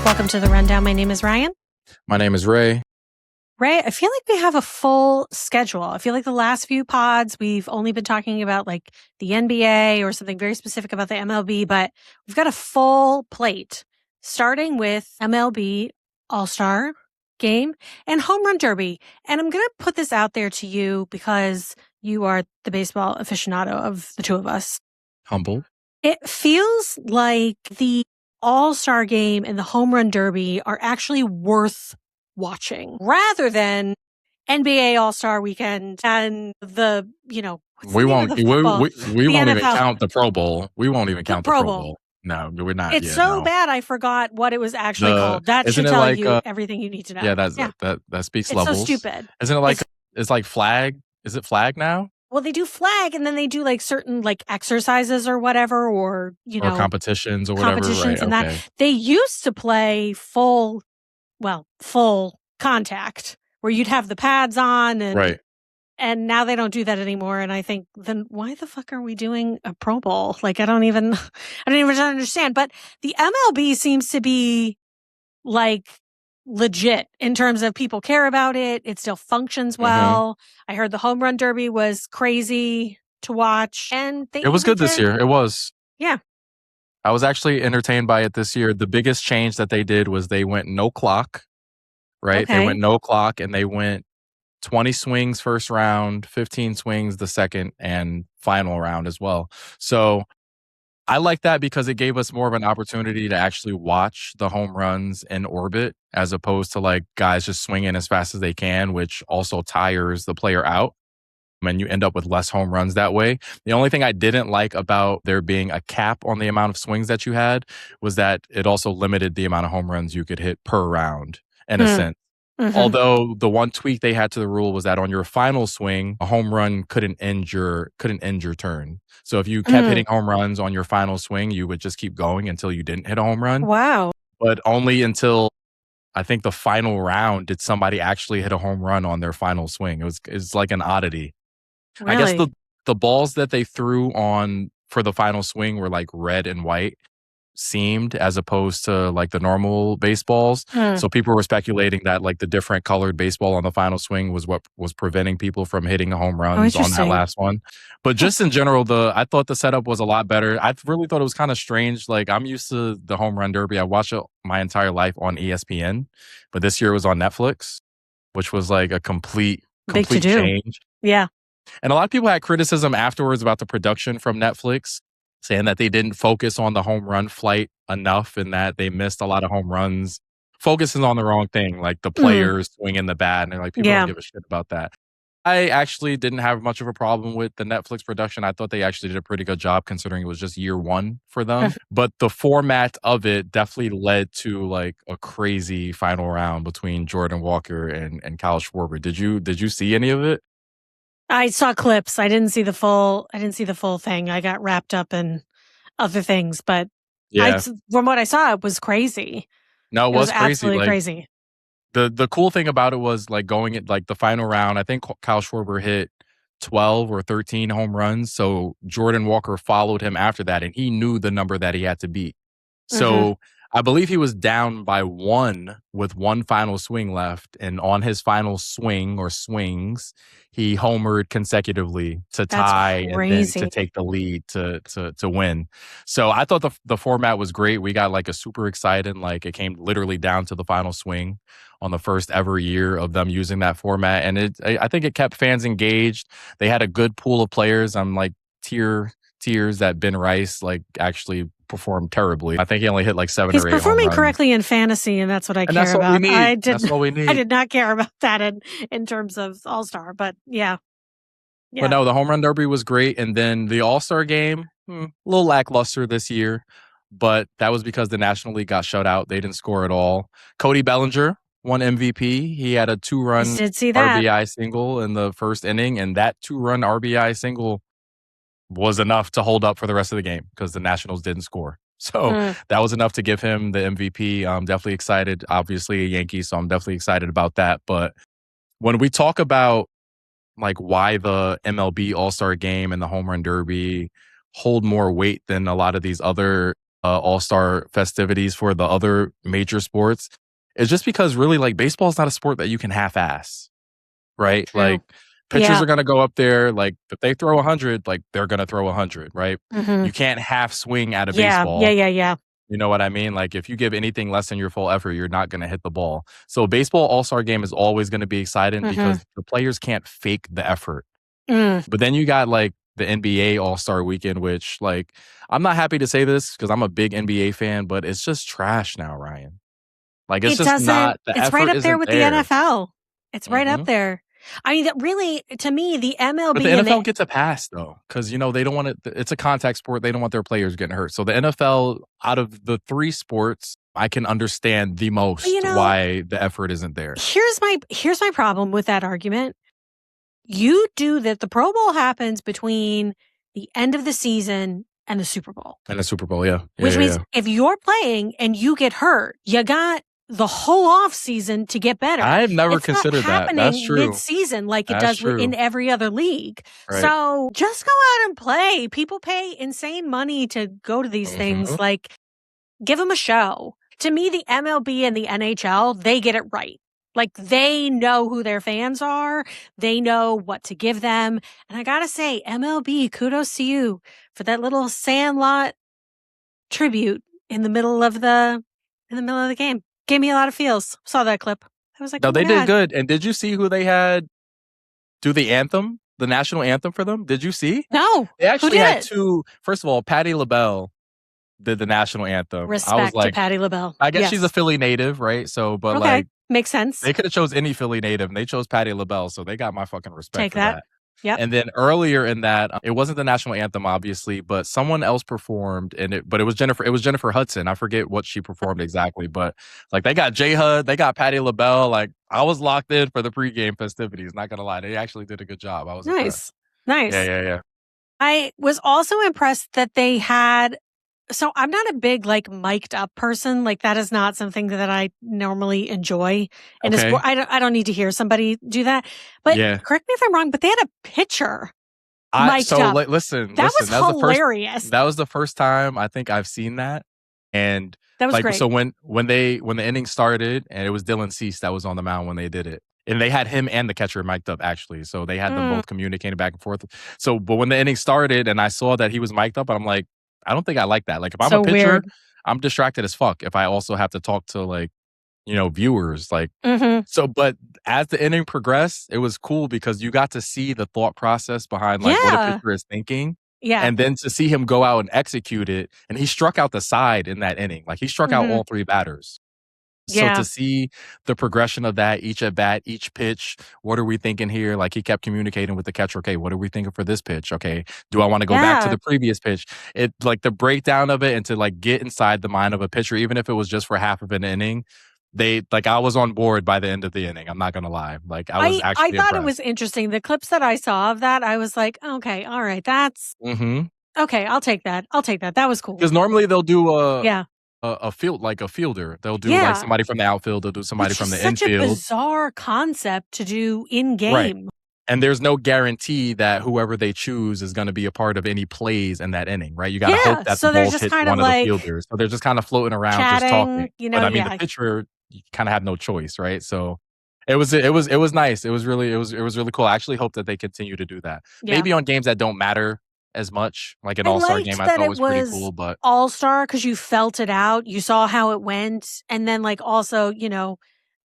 Welcome to the Rundown. My name is Ryan. My name is Ray. Ray, I feel like we have a full schedule. I feel like the last few pods, we've only been talking about like the NBA or something very specific about the MLB, but we've got a full plate, starting with MLB All-Star Game and Home Run Derby. And I'm going to put this out there to you because you are the baseball aficionado of the two of us. Humble. It feels like the All-Star Game and the Home Run Derby are actually worth watching rather than NBA All-Star Weekend and the, We won't even NFL. count the Pro Bowl. We won't even count the Pro Bowl. No, we're not. It's bad I forgot what it was actually called. That should tell you everything you need to know. Yeah, that speaks it's levels. So stupid. Isn't it it's like flag? Is it flag now? Well, they do flag and then they do like certain like exercises or whatever, or or competitions or whatever. Right, and that they used to play full contact where you'd have the pads on and right. And now they don't do that anymore. And I think, then why the fuck are we doing a Pro Bowl? Like, I don't even understand. But the MLB seems to be like legit in terms of people care about it. It still functions well. Mm-hmm. I heard the Home Run Derby was crazy to watch. And it was good this year. It was. Yeah. I was actually entertained by it this year. The biggest change that they did was they went no clock, right? Okay. They went no clock and they went 20 swings first round, 15 swings the second and final round as well. So I like that because it gave us more of an opportunity to actually watch the home runs in orbit as opposed to like guys just swinging as fast as they can, which also tires the player out. And you end up with less home runs that way. The only thing I didn't like about there being a cap on the amount of swings that you had was that it also limited the amount of home runs you could hit per round in a sense. Mm-hmm. Although the one tweak they had to the rule was that on your final swing, a home run couldn't end your turn. So if you kept hitting home runs on your final swing, you would just keep going until you didn't hit a home run. Wow. But only until I think the final round did somebody actually hit a home run on their final swing. It's like an oddity. Really? I guess the balls that they threw on for the final swing were like red and white seamed as opposed to like the normal baseballs. So people were speculating that like the different colored baseball on the final swing was what was preventing people from hitting home runs on that last one. But just in general, I thought the setup was a lot better. I really thought it was kind of strange. Like I'm used to the Home Run Derby. I watched it my entire life on ESPN, but this year it was on Netflix, which was like a complete change. Yeah. And a lot of people had criticism afterwards about the production from Netflix, saying that they didn't focus on the home run flight enough and that they missed a lot of home runs, focusing on the wrong thing, like the players swinging the bat. And they're like, people don't give a shit about that. I actually didn't have much of a problem with the Netflix production. I thought they actually did a pretty good job considering it was just year one for them. But the format of it definitely led to like a crazy final round between Jordan Walker and Kyle Schwarber. Did you see any of it? I saw clips. I didn't see the full thing. I got wrapped up in other things, but from what I saw, it was crazy. No, it was crazy. Absolutely crazy. The cool thing about it was like going at like the final round, I think Kyle Schwarber hit 12 or 13 home runs. So Jordan Walker followed him after that and he knew the number that he had to beat. So I believe he was down by 1 with one final swing left. And on his final swing or swings, he homered consecutively to tie and then to take the lead to win. So I thought the format was great. We got like a super excited, like it came literally down to the final swing on the first ever year of them using that format. And I think it kept fans engaged. They had a good pool of players. I'm like tears that Ben Rice like actually performed terribly. I think he only hit like 7 or 8 home runs. He's performing correctly in fantasy, and that's what I care about. That's what we need. I did not care about that in terms of All-Star, but yeah. But no, the Home Run Derby was great. And then the All-Star game, a little lackluster this year, but that was because the National League got shut out. They didn't score at all. Cody Bellinger won MVP. He had a 2-run RBI single in the first inning, and that 2-run RBI single was enough to hold up for the rest of the game because the Nationals didn't score. So that was enough to give him the MVP. I'm definitely excited. Obviously a Yankee, so I'm definitely excited about that. But when we talk about like why the MLB All-Star Game and the Home Run Derby hold more weight than a lot of these other all-star festivities for the other major sports is just because really like baseball is not a sport that you can half-ass, right? True. Like pitchers are going to go up there. Like if they throw 100, like they're going to throw 100, right? You can't half swing at a baseball. Yeah. You know what I mean? Like if you give anything less than your full effort, you're not going to hit the ball. So baseball all-star game is always going to be exciting because the players can't fake the effort. But then you got like the NBA All-Star Weekend, which like I'm not happy to say this because I'm a big NBA fan, but it's just trash now, Ryan. Like it's just not the it's effort right up there with the NFL. It's right up Mhm. there. I mean, really, to me, the MLB But the and NFL gets a pass though, because you know they don't want it. It's a contact sport; they don't want their players getting hurt. So the NFL, out of the three sports, I can understand the most why the effort isn't there. Here's my problem with that argument. You do that. The Pro Bowl happens between the end of the season and the Super Bowl. And the Super Bowl, yeah. Which means if you're playing and you get hurt, you got the whole off season to get better. I've never considered that. That's true. Mid-season like it does in every other league. Right. So just go out and play. People pay insane money to go to these things. Like, give them a show. To me, the MLB and the NHL, they get it right. Like, they know who their fans are. They know what to give them. And I gotta say, MLB, kudos to you for that little Sandlot tribute in the middle of the game. Gave me a lot of feels. Saw that clip. I was like, no, oh they my did God. good. And did you see who they had do the anthem, the national anthem for them? Did you see? No. They actually had two. First of all, Patti LaBelle did the national anthem. Respect I was like, to Patti LaBelle. I guess she's a Philly native, right? So, but okay. like, makes sense. They could have chose any Philly native, and they chose Patti LaBelle, so they got my fucking respect for that. Yep. And then earlier in that, it wasn't the national anthem, obviously, but someone else performed, but it was Jennifer. It was Jennifer Hudson. I forget what she performed exactly, but like they got J Hud, they got Patti LaBelle. Like I was locked in for the pregame festivities. Not gonna lie, they actually did a good job. I was impressed. Nice. Yeah. I was also impressed that they had. So I'm not a big like mic'd up person. Like that is not something that I normally enjoy in a sport. I don't need to hear somebody do that. But correct me if I'm wrong, but they had a pitcher mic'd up. Listen, that was hilarious. That was the first time I think I've seen that. And that was great. So when the inning started and it was Dylan Cease that was on the mound when they did it. And they had him and the catcher mic'd up, actually. So they had them both communicating back and forth. So, but when the inning started and I saw that he was mic'd up, I'm like, I don't think I like that. Like, if I'm a pitcher, I'm distracted as fuck if I also have to talk to, like, viewers. Like, so, but as the inning progressed, it was cool because you got to see the thought process behind, like, what a pitcher is thinking. Yeah. And then to see him go out and execute it. And he struck out the side in that inning. Like, he struck out all three batters. So to see the progression of that, each at bat, each pitch, what are we thinking here? Like he kept communicating with the catcher. Okay, what are we thinking for this pitch? Okay, do I want to go back to the previous pitch? It like the breakdown of it and to like get inside the mind of a pitcher, even if it was just for half of an inning. I was on board by the end of the inning. I'm not gonna lie. Like I was actually. I thought impressed. It was interesting. The clips that I saw of that, I was like, okay, all right, that's okay. I'll take that. That was cool. Because normally they'll do a fielder. They'll do like somebody from the outfield. They'll do somebody from the infield. Such a bizarre concept to do in game. Right. And there's no guarantee that whoever they choose is going to be a part of any plays in that inning, right? You got to hope that the ball hits one of the fielders. So they're just kind of floating around, just talking. But I mean, the pitcher, you kind of have no choice, right? So it was nice. It was really cool. I actually hope that they continue to do that. Yeah. Maybe on games that don't matter as much, like an all-star game, I thought was pretty cool. But all-star because you felt it out, you saw how it went, and then like also,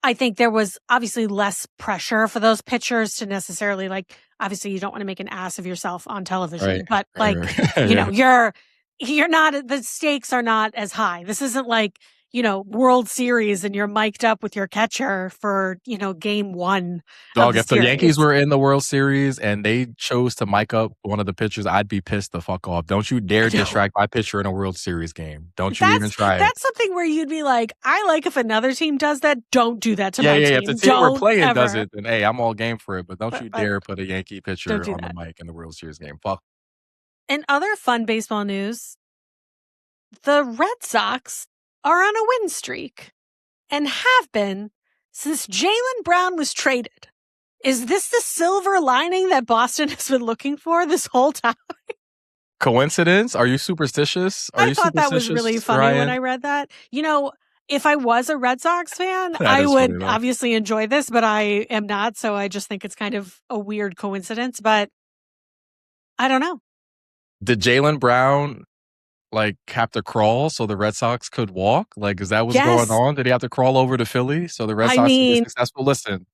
I think there was obviously less pressure for those pitchers to necessarily like. Obviously, you don't want to make an ass of yourself on television, but like you're not. The stakes are not as high. This isn't like World Series and you're mic'd up with your catcher for, game one. Dog, if the Yankees were in the World Series and they chose to mic up one of the pitchers, I'd be pissed the fuck off. Don't you dare distract my pitcher in a World Series game. Don't you even try it. That's something where you'd be like, I like if another team does that, don't do that to my team. Yeah, if the team we're playing does it, then hey, I'm all game for it. But don't you dare put a Yankee pitcher on the mic in the World Series game. Fuck. In other fun baseball news, the Red Sox are on a win streak and have been since Jaylen Brown was traded. Is this the silver lining that Boston has been looking for this whole time? Coincidence? Are you superstitious? Are I you thought that was really superstitious, funny when Ryan? I read that. If I was a Red Sox fan, That I is funny would though. obviously enjoy this, but I am not. So I just think it's kind of a weird coincidence, but I don't know. Did Jaylen Brown have to crawl so the Red Sox could walk? Like, is that what's going Yes. on? Did he have to crawl over to Philly so the Red I Sox could be mean, successful? Listen,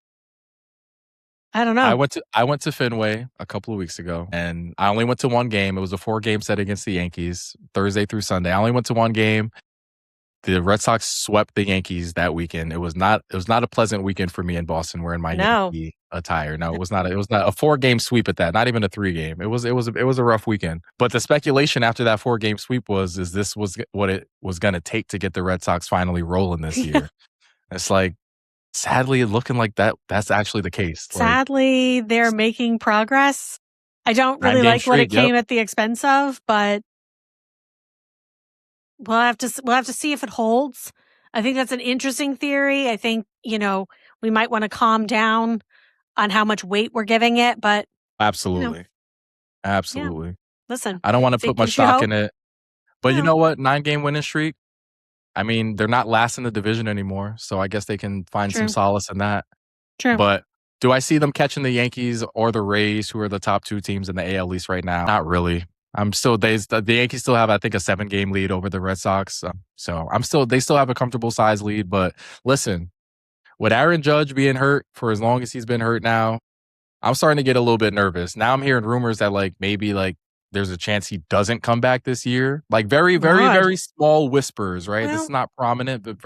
I don't I know. went to Fenway a couple of weeks ago, and I only went to one game. It was a 4-game set against the Yankees, Thursday through Sunday. I only went to one game. The Red Sox swept the Yankees that weekend. It was not a pleasant weekend for me in Boston wearing my No. Yankee attire. No, it was not a 4-game sweep at that, not even a 3-game. It was a rough weekend. But the speculation after that 4-game sweep is this was what it was going to take to get the Red Sox finally rolling this year. It's like, sadly looking like that's actually the case. Like, Sadly, they're making progress. I don't really 9-game like what it streak, yep. came at the expense of, but we'll have to see if it holds. I think that's an interesting theory. I think, we might want to calm down on how much weight we're giving it, but you know, Absolutely. yeah. Absolutely. Listen, I don't want to if it put much gives you stock hope, in it. But you no, know what? 9-game winning streak. I mean, they're not last in the division anymore, so I guess they can find some true, solace in that. true. But do I see them catching the Yankees or the Rays, who are the top 2 teams in the AL East right now? Not really. The Yankees still have, I think, a 7-game lead over the Red Sox. So they still have a comfortable size lead. But listen, with Aaron Judge being hurt for as long as he's been hurt now, I'm starting to get a little bit nervous. Now I'm hearing rumors that maybe there's a chance he doesn't come back this year. Like, very, very, God. very small whispers, right? This Well, is not prominent, but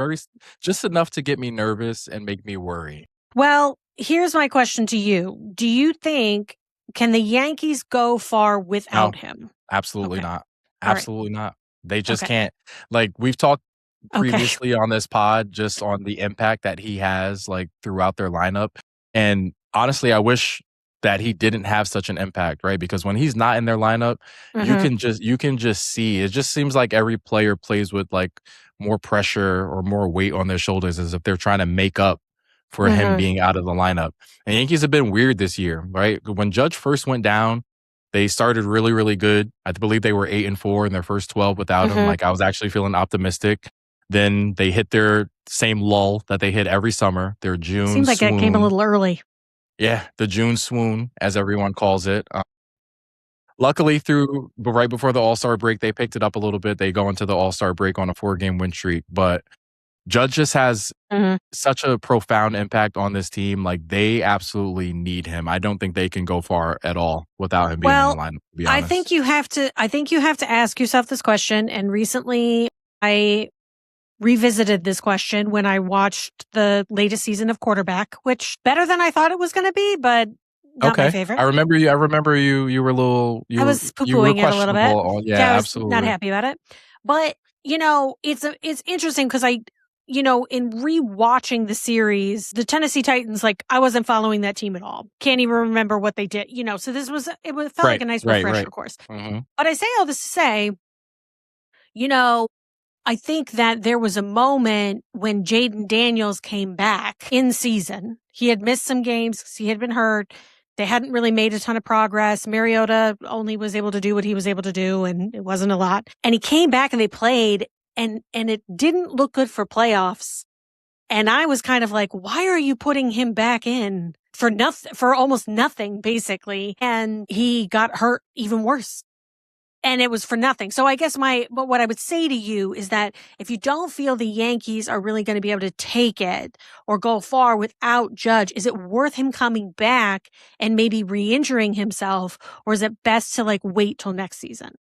just enough to get me nervous and make me worry. well, here's my question to you. Do you think can the Yankees go far No, without him? absolutely Okay. not. All right. Absolutely not. They just Okay. can't. Like, we've talked Okay. previously on this pod just on the impact that he has throughout their lineup. And honestly, I wish that he didn't have such an impact, right? Because when he's not in their lineup, Mhm. you can just see, it just seems like every player plays with more pressure or more weight on their shoulders, as if they're trying to make up for him Mhm. being out of the lineup. And Yankees have been weird this year, right? When Judge first went down, they started really, really good. I believe they were 8-4 in their first 12 without him. Mhm. I was actually feeling optimistic. Then they hit their same lull that they hit every summer, their June Seems like it came a swoon. little early. Yeah, the June swoon, as everyone calls it. Luckily, right before the All-Star break, they picked it up a little bit. They go into the All-Star break on a 4-game win streak. But Judge just has Mhm. such a profound impact on this team. Like, they absolutely need him. I don't think they can go far at all without him being in the Well, lineup, to be I honest. think you have to ask yourself this question, and recently I revisited this question when I watched the latest season of Quarterback, which better than I thought it was going to be, but not my Okay. favorite. I remember you were a little I was you were poo-pooing it a little bit. questionable on, Yeah, I yeah, was not absolutely. happy about it. But, it's interesting because in rewatching the series, the Tennessee Titans, I wasn't following that team at all. Can't even remember what they did, so felt like Right, a nice right, right. refresher course. Mhm. But I say all this to say, you know, I think that there was a moment when Jaden Daniels came back in season. He had missed some games 'cause he had been hurt. They hadn't really made a ton of progress. Mariota only was able to do what he was able to do, and it wasn't a lot. And he came back and they played, and it didn't look good for playoffs. And I was kind of like, why are you putting him back in for nothing, for almost nothing, basically? And he got hurt even worse. And it was for nothing. So I guess but what I would say to you is that if you don't feel the Yankees are really going to be able to take it or go far without Judge, is it worth him coming back and maybe re-injuring himself? Or is it best to wait till next season?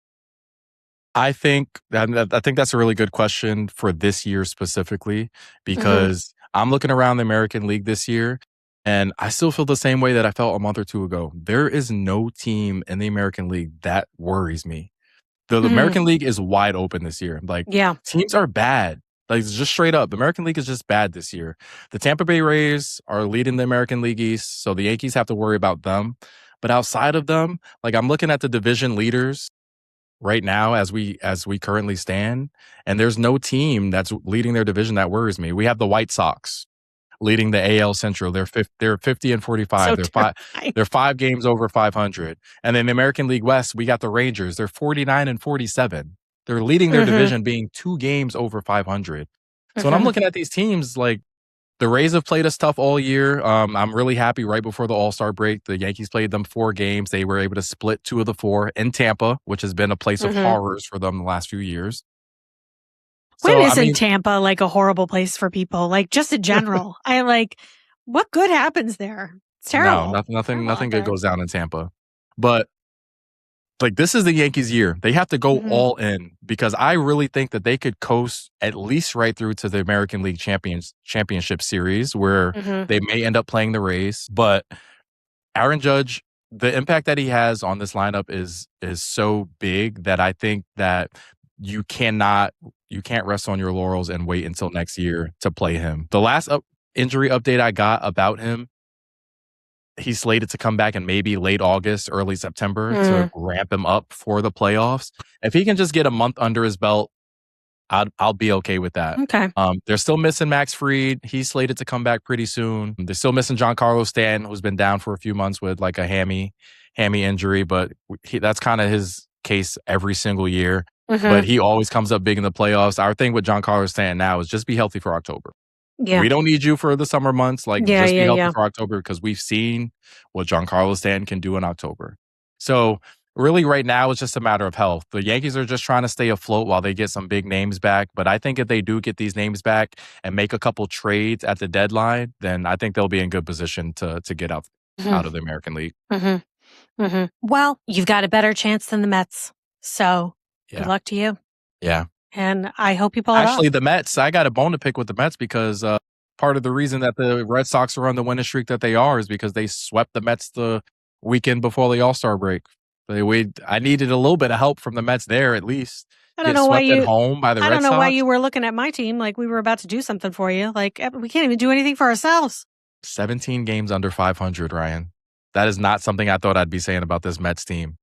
I think that's a really good question for this year specifically, Mm-hmm. because I'm looking around the American League this year and I still feel the same way that I felt a month or two ago. There is no team in the American League that worries me. The Mm-hmm. American League is wide open this year. Yeah. Teams are bad. Just straight up, the American League is just bad this year. The Tampa Bay Rays are leading the American League East, so the Yankees have to worry about them. But outside of them, I'm looking at the division leaders right now as we currently stand, and there's no team that's leading their division that worries me. We have the White Sox. leading the AL Central. They're 50 and 45. So they're 5 games over 500. And then the American League West, we got the Rangers. They're 49 and 47. They're leading their division, being 2 games over 500. So when I'm looking at these teams, like, the Rays have played us tough all year. I'm really happy right before the All-Star break. The Yankees played them 4 games. They were able to split 2 of the 4 in Tampa, which has been a place of horrors for them the last few years. When isn't Tampa like a horrible place for people? Like, just in general. What good happens there? It's terrible. No, nothing good goes down in Tampa. But like, this is the Yankees' year. They have to go all in, because I really think that they could coast at least right through to the American League Championship Series, where they may end up playing the Rays. But Aaron Judge, the impact that he has on this lineup is so big that I think that you can't rest on your laurels and wait until next year to play him. The last injury update I got about him, he's slated to come back in maybe late August, early September to ramp him up for the playoffs. If he can just get a month under his belt, I'll be okay with that. Okay. They're still missing Max Fried. He's slated to come back pretty soon. They're still missing Giancarlo Stanton, who's been down for a few months with like a hammy injury, but that's kind of his case every single year. But he always comes up big in the playoffs. Our thing with Giancarlo Stanton now is just be healthy for October. Yeah. We don't need you for the summer months. Just be healthy for October, because we've seen what Giancarlo Stanton can do in October. So really right now it's just a matter of health. The Yankees are just trying to stay afloat while they get some big names back. But I think if they do get these names back and make a couple trades at the deadline, then I think they'll be in good position to get out of the American League. Well, you've got a better chance than the Mets. So good luck to you. Yeah. And I hope you pull it off. Actually, the Mets, I got a bone to pick with the Mets, because part of the reason that the Red Sox are on the winning streak that they are is because they swept the Mets the weekend before the All-Star break. I needed a little bit of help from the Mets there, at least. I don't know why you home by the Red Sox. I don't know why you were looking at my team like we were about to do something for you. Like, we can't even do anything for ourselves. 17 games under 500, Ryan. That is not something I thought I'd be saying about this Mets team.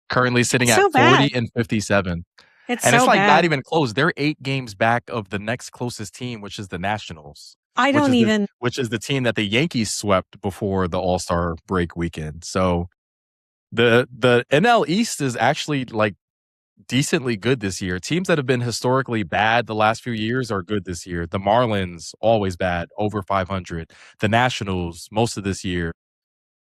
Currently sitting at 40 and 57. It's not even close. They're 8 games back of the next closest team, which is the Nationals. Which is the team that the Yankees swept before the All-Star break weekend. So the NL East is actually like decently good this year. Teams that have been historically bad the last few years are good this year. The Marlins, always bad, over 500. The Nationals, most of this year,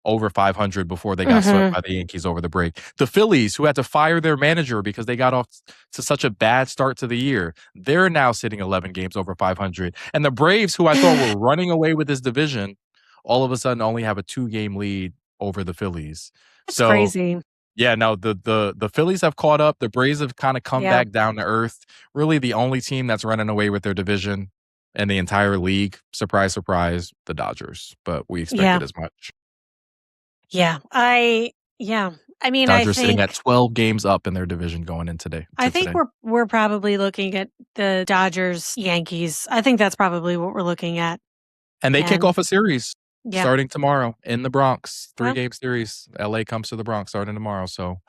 over 500 before they got swept by the Yankees over the break. The Phillies, who had to fire their manager because they got off to such a bad start to the year, they're now sitting 11 games over 500. And the Braves, who I thought were running away with this division, all of a sudden only have a 2-game lead over the Phillies. That's crazy. Yeah, no, the Phillies have caught up. The Braves have kind of come back down to earth. Really the only team that's running away with their division in the entire league, surprise, surprise, the Dodgers. But we expected as much. Yeah. I mean, Dodgers sitting at 12 games up in their division going in today. I think we're probably looking at the Dodgers, Yankees. I think that's probably what we're looking at. And they kick off a series starting tomorrow in the Bronx. 3-game series. LA comes to the Bronx starting tomorrow. So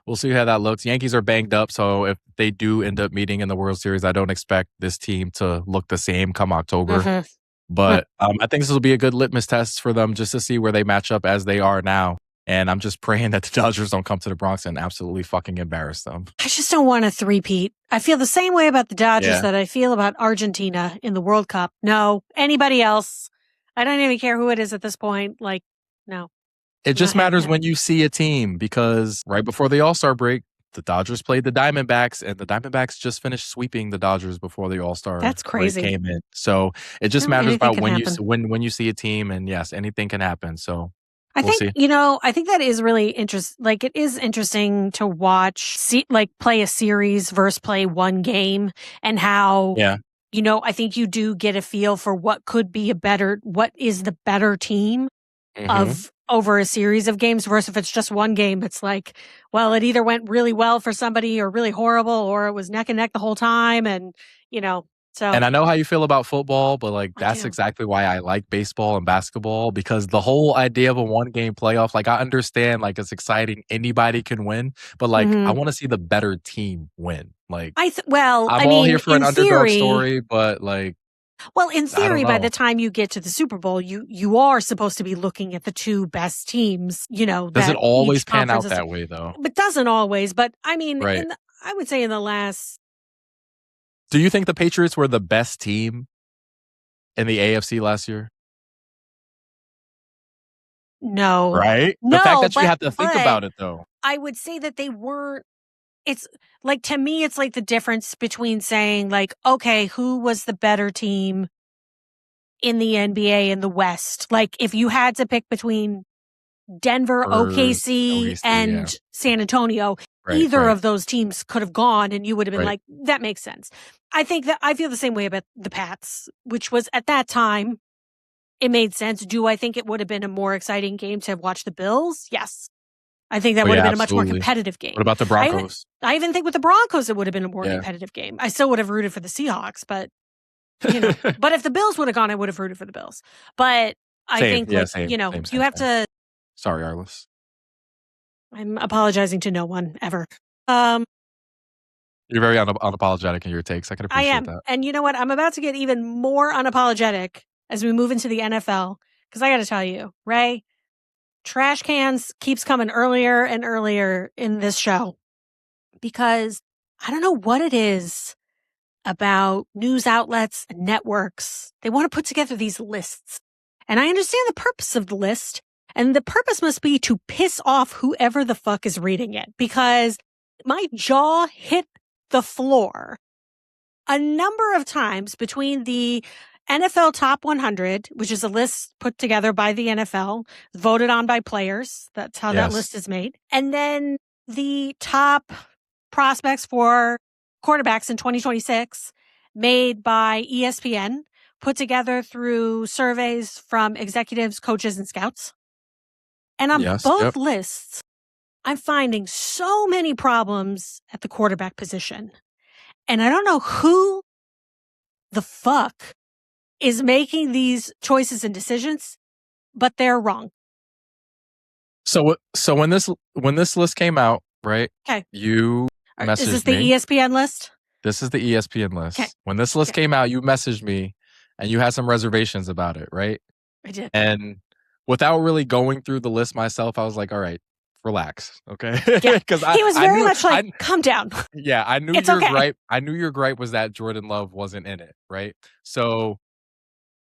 we'll see how that looks. Yankees are banged up. So if they do end up meeting in the World Series, I don't expect this team to look the same come October. But I think this will be a good litmus test for them just to see where they match up as they are now. And I'm just praying that the Dodgers don't come to the Bronx and absolutely fucking embarrass them. I just don't want a three-peat. I feel the same way about the Dodgers that I feel about Argentina in the World Cup. No, anybody else. I don't even care who it is at this point. Like, no. It just matters when you see a team, because right before the All-Star break, the Dodgers played the Diamondbacks, and the Diamondbacks just finished sweeping the Dodgers before the All-Star break came in. So it just matters about when you see a team, and yes, anything can happen. So I think that is really interesting. Like, it is interesting to watch, play a series versus play one game, and how, I think you do get a feel for what is the better team of over a series of games versus if it's just one game. It's like, well, it either went really well for somebody or really horrible, or it was neck and neck the whole time. And, so. And I know how you feel about football, but that's exactly why I like baseball and basketball, because the whole idea of a 1-game playoff, I understand, it's exciting. Anybody can win, but I want to see the better team win. I'm all here for an underdog story, but Well, in theory, by the time you get to the Super Bowl, you are supposed to be looking at the two best teams, Does it always pan out that way, though? It doesn't always, but I mean, right. I would say in the last... Do you think the Patriots were the best team in the AFC last year? No. Right? The fact that you have to think about it, though. I would say that they weren't... It's like, to me, it's like the difference between saying, like, okay, who was the better team in the NBA in the West? Like, if you had to pick between Denver, OKC, and San Antonio, either of those teams could have gone, and you would have been like, that makes sense. I feel the same way about the Pats, which was at that time, it made sense. Do I think it would have been a more exciting game to have watched the Bills? Yes. I think that would have been a much more competitive game. What about the Broncos? I even think with the Broncos, it would have been a more competitive game. I still would have rooted for the Seahawks, but but if the Bills would have gone, I would have rooted for the Bills. But I think, you have to. Sorry, Arliss. I'm apologizing to no one ever. You're very unapologetic in your takes. I can appreciate that. And you know what? I'm about to get even more unapologetic as we move into the NFL, because I got to tell you, Ray, trash cans keeps coming earlier and earlier in this show, because I don't know what it is about news outlets and networks. They want to put together these lists. And I understand the purpose of the list. And the purpose must be to piss off whoever the fuck is reading it, because my jaw hit the floor a number of times between the NFL Top 100, which is a list put together by the NFL, voted on by players. That's how that list is made. And then the top prospects for quarterbacks in 2026, made by ESPN, put together through surveys from executives, coaches, and scouts. And on both lists, I'm finding so many problems at the quarterback position. And I don't know who the fuck is making these choices and decisions, but they're wrong. So when this list came out, right? Okay. You messaged me. Is this the ESPN list? This is the ESPN list. Okay. When this list came out, you messaged me and you had some reservations about it, right? I did. And without really going through the list myself, I was like, all right, relax. Okay. Yeah. Because he was very much like, calm down. Yeah. I knew your gripe. I knew your gripe was that Jordan Love wasn't in it. Right. So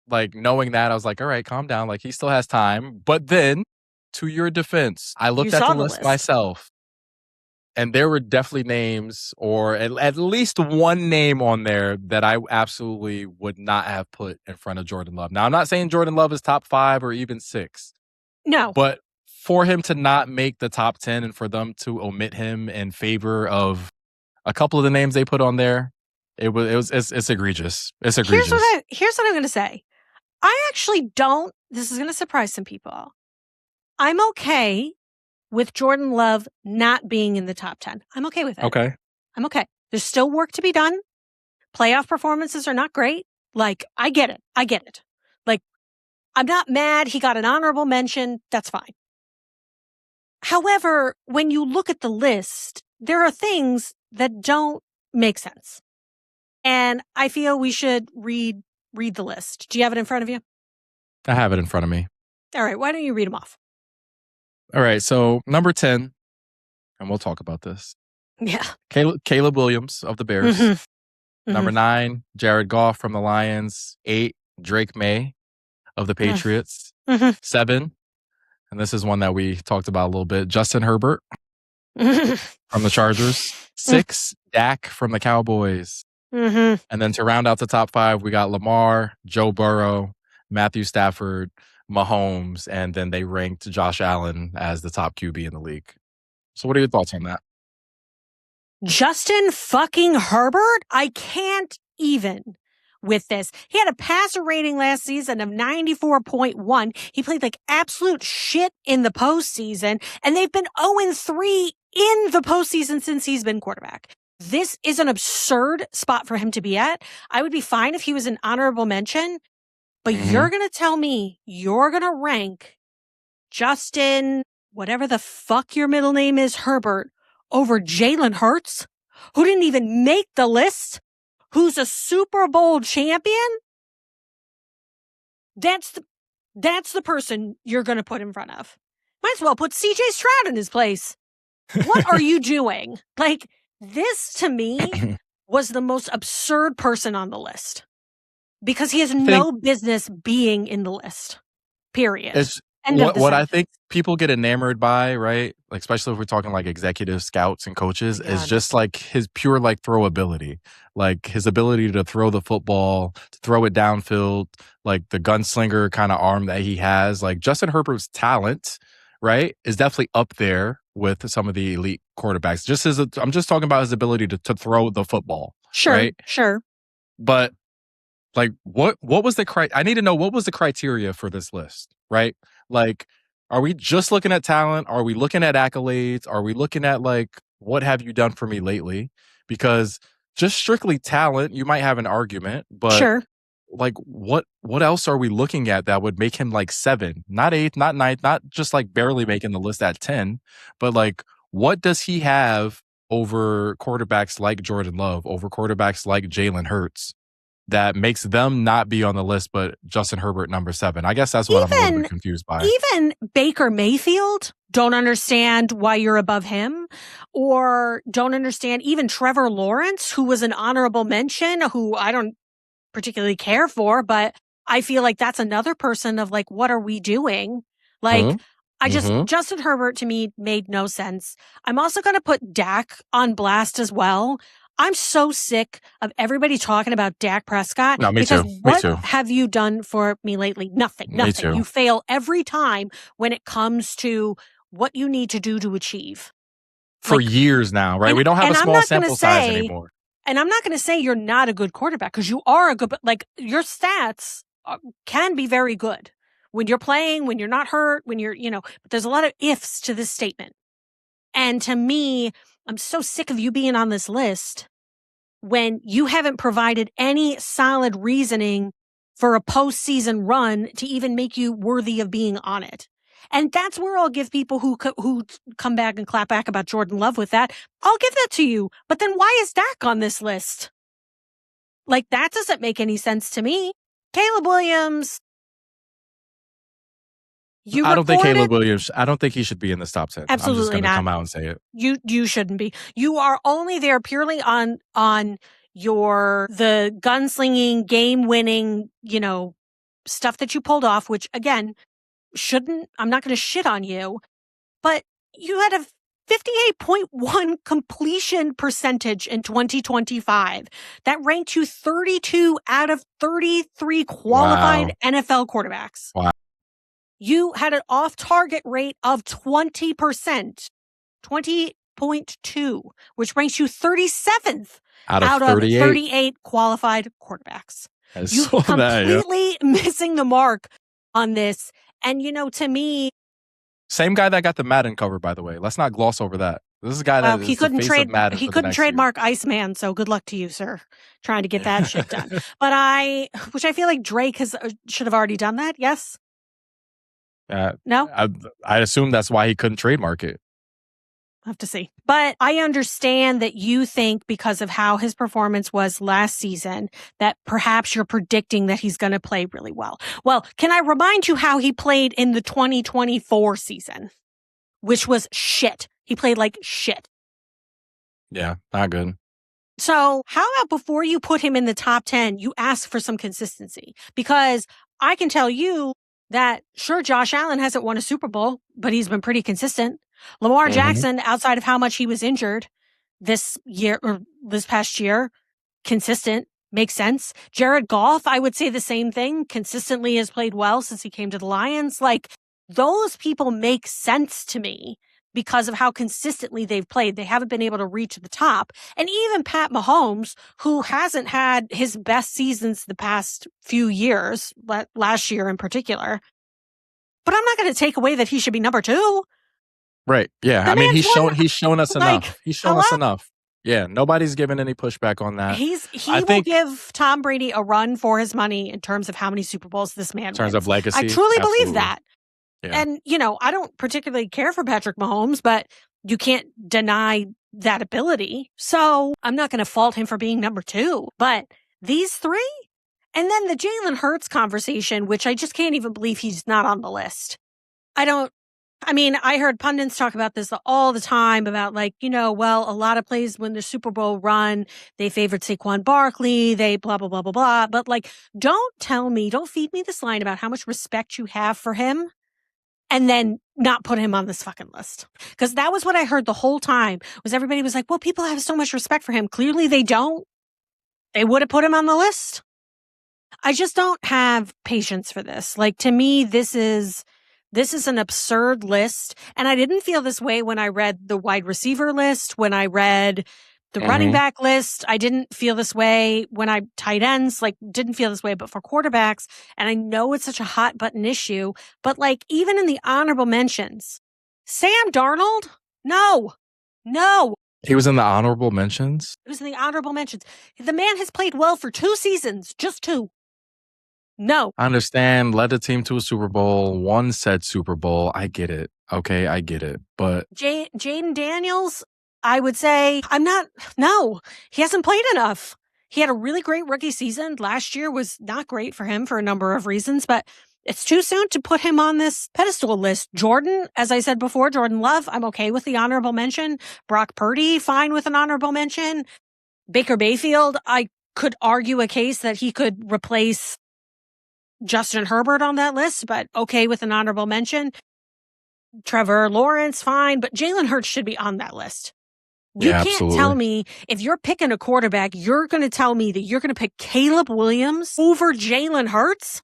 like knowing that, I was like, all right, calm down. Like he still has time. But then to your defense, I looked at the list myself. And there were definitely names, or at least one name on there that I absolutely would not have put in front of Jordan Love. Now, I'm not saying Jordan Love is top 5 or even 6. No. But for him to not make the top 10 and for them to omit him in favor of a couple of the names they put on there, it's egregious. It's egregious. Here's what I'm going to say. I actually don't. This is going to surprise some people. I'm okay with Jordan Love not being in the top 10. I'm okay with it. Okay. I'm okay. There's still work to be done. Playoff performances are not great. Like, I get it. Like, I'm not mad he got an honorable mention. That's fine. However, when you look at the list, there are things that don't make sense. And I feel we should read the list. Do you have it in front of you? I have it in front of me. All right. Why don't you read them off? All right, so number 10, and we'll talk about this. Yeah. Caleb Williams of the Bears. Mm-hmm. Number 9, Jared Goff from the Lions. 8, Drake May of the Patriots. Mm-hmm. 7, and this is one that we talked about a little bit, Justin Herbert from the Chargers. 6, Dak from the Cowboys. Mm-hmm. And then to round out the top 5, we got Lamar, Joe Burrow, Matthew Stafford, Mahomes, and then they ranked Josh Allen as the top QB in the league. So what are your thoughts on that? Justin fucking Herbert? I can't even with this. He had a passer rating last season of 94.1. He played like absolute shit in the postseason, and they've been 0-3 in the postseason since he's been quarterback. This is an absurd spot for him to be at. I would be fine if he was an honorable mention. But you're going to tell me you're going to rank Justin, whatever the fuck your middle name is, Herbert, over Jalen Hurts, who didn't even make the list, who's a Super Bowl champion? That's the person you're going to put in front of. Might as well put CJ Stroud in his place. What are you doing? Like, this to me was the most absurd person on the list because he has no business being in the list. Period. What I think people get enamored by, right? Like, especially if we're talking like executive scouts and coaches, is just like his pure like throwability, like his ability to throw the football, to throw it downfield, like the gunslinger kind of arm that he has. Like Justin Herbert's talent, right, is definitely up there with some of the elite quarterbacks. I'm just talking about his ability to throw the football. Sure, right? Sure. But like, what was the I need to know what was the criteria for this list, right? Like, are we just looking at talent? Are we looking at accolades? Are we looking at like, what have you done for me lately? Because just strictly talent, you might have an argument, but sure. Like what else are we looking at that would make him like 7, not 8, not 9, not just like barely making the list at 10, but like what does he have over quarterbacks like Jordan Love, over quarterbacks like Jalen Hurts that makes them not be on the list, but Justin Herbert number 7? I guess that's what I'm a little bit confused by. Even Baker Mayfield, don't understand why you're above him, or don't understand even Trevor Lawrence, who was an honorable mention, who I don't particularly care for, but I feel like that's another person of like, what are we doing? Like, Justin Herbert to me made no sense. I'm also going to put Dak on blast as well. I'm so sick of everybody talking about Dak Prescott. No, me because too. What have you done for me lately? Nothing. Me too. You fail every time when it comes to what you need to do to achieve. For years now, right? We don't have a small sample size anymore. And I'm not going to say you're not a good quarterback because you are a good, like your stats can be very good when you're playing, when you're not hurt, when you're, but there's a lot of ifs to this statement. And to me, I'm so sick of you being on this list when you haven't provided any solid reasoning for a postseason run to even make you worthy of being on it. And that's where I'll give people who come back and clap back about Jordan Love with that. I'll give that to you. But then why is Dak on this list? Like, that doesn't make any sense to me. Caleb Williams. I don't think Caleb Williams, I don't think he should be in this top 10. Absolutely I'm just going to not. come out and say it. You shouldn't be. You are only there purely on the gunslinging, game-winning, stuff that you pulled off, which again, I'm not going to shit on you, but you had a 58.1 completion percentage in 2025. That ranked you 32 out of 33 qualified NFL quarterbacks. Wow. You had an off-target rate of 20%, 20.2, which ranks you 37th out of 38 qualified quarterbacks. You're completely missing the mark on this. And, to me... Same guy that got the Madden cover, by the way. Let's not gloss over that. This is a guy that he couldn't trademark Iceman, so good luck to you, sir, trying to get that shit done. But which I feel like Drake should have already done that, yes? No? I assume that's why he couldn't trademark it. I'll have to see. But I understand that you think because of how his performance was last season, that perhaps you're predicting that he's going to play really well. Well, can I remind you how he played in the 2024 season, which was shit. He played like shit. Yeah, not good. So how about before you put him in the top 10, you ask for some consistency? Because I can tell you that, sure, Josh Allen hasn't won a Super Bowl, but he's been pretty consistent. Lamar Jackson, outside of how much he was injured this past year, consistent, makes sense. Jared Goff, I would say the same thing, consistently has played well since he came to the Lions. Like, those people make sense to me because of how consistently they've played. They haven't been able to reach the top. And even Pat Mahomes, who hasn't had his best seasons the past few years, last year in particular. But I'm not going to take away that he should be number 2. Right. Yeah. I mean, he's shown us enough. He's shown us enough. Yeah. Nobody's given any pushback on that. He will give Tom Brady a run for his money in terms of how many Super Bowls this man wins. In terms of legacy. I truly believe that. Yeah. And, I don't particularly care for Patrick Mahomes, but you can't deny that ability. So I'm not going to fault him for being number 2. But these 3, And then the Jalen Hurts conversation, which I just can't even believe he's not on the list. I heard pundits talk about this all the time about a lot of plays when the Super Bowl run, they favored Saquon Barkley, they blah, blah, blah, blah, blah. But don't feed me this line about how much respect you have for him and then not put him on this fucking list. Because that was what I heard the whole time was everybody was like, well, people have so much respect for him. Clearly they don't. They would have put him on the list. I just don't have patience for this. To me, this is an absurd list. And I didn't feel this way when I read the wide receiver list, when I read the running back list. I didn't feel this way when I tight ends, didn't feel this way, but for quarterbacks. And I know it's such a hot button issue, but even in the honorable mentions, Sam Darnold? No. He was in the honorable mentions? He was in the honorable mentions. The man has played well for 2 seasons, just 2. No. I understand. Led the team to a Super Bowl. Won said Super Bowl. I get it. Okay, I get it. But Jaden Daniels, I would say no, he hasn't played enough. He had a really great rookie season. Last year was not great for him for a number of reasons, but it's too soon to put him on this pedestal list. Jordan, as I said before, Jordan Love, I'm okay with the honorable mention. Brock Purdy, fine with an honorable mention. Baker Mayfield, I could argue a case that he could replace Justin Herbert on that list, but okay with an honorable mention. Trevor Lawrence, fine, but Jalen Hurts should be on that list. You can't absolutely. Tell me if you're picking a quarterback, you're going to tell me that you're going to pick Caleb Williams over Jalen Hurts?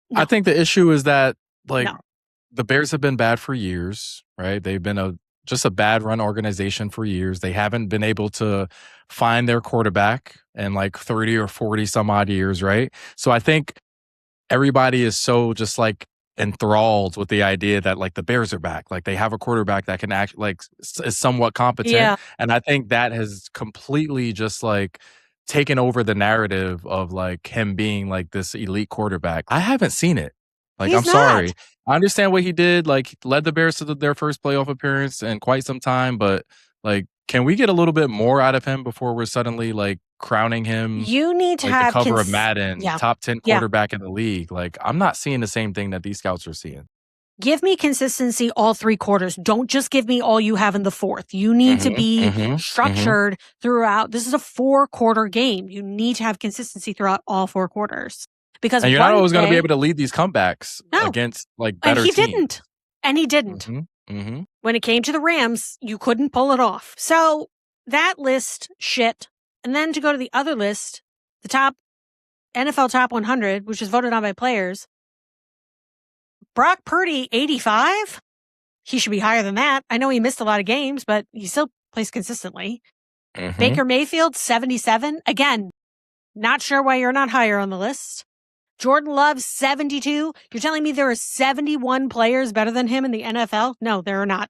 No. I think the issue is that the Bears have been bad for years, right? They've been just a bad run organization for years. They haven't been able to find their quarterback in 30 or 40 some odd years, right? So I think everybody is so just enthralled with the idea that the Bears are back. They have a quarterback that can act is somewhat competent. Yeah. And I think that has completely just taken over the narrative of him being this elite quarterback. I haven't seen it. I'm sorry. I understand what he did. He led the Bears to their first playoff appearance in quite some time, but can we get a little bit more out of him before we're suddenly crowning him? You need to have the cover of Madden, top 10 quarterback in the league. I'm not seeing the same thing that these scouts are seeing. Give me consistency all 3 quarters. Don't just give me all you have in the 4th. You need to be structured throughout. This is a 4-quarter game. You need to have consistency throughout all 4 quarters. Because you're not always going to be able to lead these comebacks against better teams. And he didn't. When it came to the Rams, you couldn't pull it off. So that list, shit. And then to go to the other list, the top NFL Top 100, which is voted on by players. Brock Purdy, 85. He should be higher than that. I know he missed a lot of games, but he still plays consistently. Baker Mayfield, 77. Again, not sure why you're not higher on the list. Jordan Love, 72. You're telling me there are 71 players better than him in the NFL? No, there are not.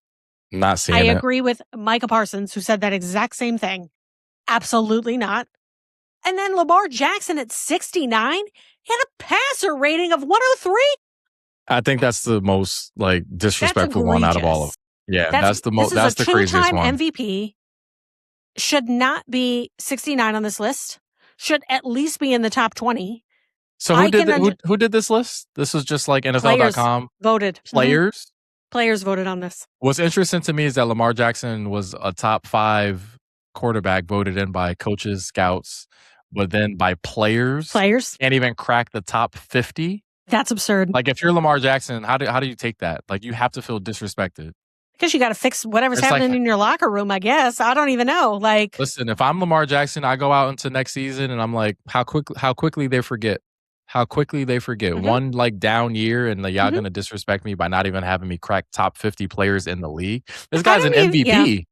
Not seeing it. I agree with Micah Parsons, who said that exact same thing. Absolutely not. And then Lamar Jackson at 69. He had a passer rating of 103. I think that's the most disrespectful one out of all of them. Yeah, that's the most. That's the craziest one. This is a 2-time MVP. Should not be 69 on this list. Should at least be in the top 20. So who did this list? This was just NFL.com voted. Players? Players voted on this. What's interesting to me is that Lamar Jackson was a top 5 quarterback voted in by coaches, scouts, but then by players can't even crack the top 50. That's absurd. If you're Lamar Jackson, how do you take that? You have to feel disrespected. Because you got to fix whatever's happening in your locker room, I guess. I don't even know. Listen, if I'm Lamar Jackson, I go out into next season and I'm how quickly they forget. How quickly they forget. One down year and y'all gonna disrespect me by not even having me crack top 50 players in the league. This guy's an MVP.